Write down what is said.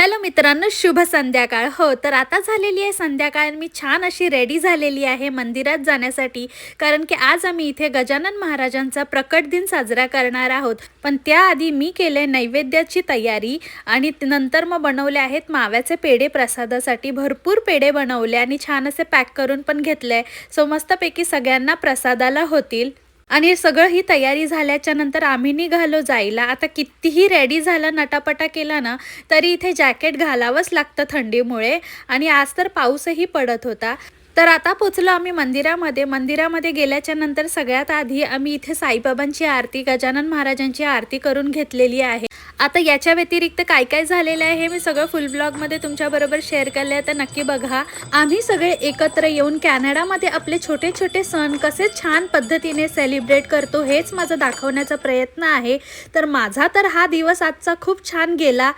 Hello मित्रांनो, शुभ संध्याकाळ. हो, तर आता झालेली आहे संध्याकाळ. मी छान अशी रेडी झालेली आहे मंदिरात जाण्यासाठी, कारण की आज आम्ही इथे गजानन महाराजांचा प्रकट दिन साजरा करणार आहोत. पण त्याआधी मी केले नैवेद्याची तयारी आणि नंतर मग बनवले आहेत माव्याचे पेढे प्रसादासाठी. भरपूर पेढे बनवले आणि छान असे पॅक करून पण घेतले, सो मस्तपैकी सगळ्यांना प्रसादाला होतील. आणि सगळं ही तयारी झाल्याच्या नंतर आम्ही निघालो जायला. आता कितीही रेडी झाला, नटापटा केला ना, तरी इथे जॅकेट घालावंच लागतं थंडीमुळे. आणि आज तर पाऊसही पडत होता. तर आता पोचलो आम्ही मंदिरामध्ये गेल्याच्या नंतर सगळ्यात आधी आम्ही इथे साईबाबांची आरती, गजानन महाराजांची आरती करून घेतलेली आहे. आता याच्या व्यतिरिक्त काय काय झालेलं आहे हे मी सगळं फुल ब्लॉगमध्ये तुमच्याबरोबर शेअर केलं आहे, तर नक्की बघा. आम्ही सगळे एकत्र येऊन कॅनडामध्ये आपले छोटे छोटे सण कसे छान पद्धतीने सेलिब्रेट करतो, हेच माझं दाखवण्याचा प्रयत्न आहे. तर माझा तर हा दिवस आजचा खूप छान गेला.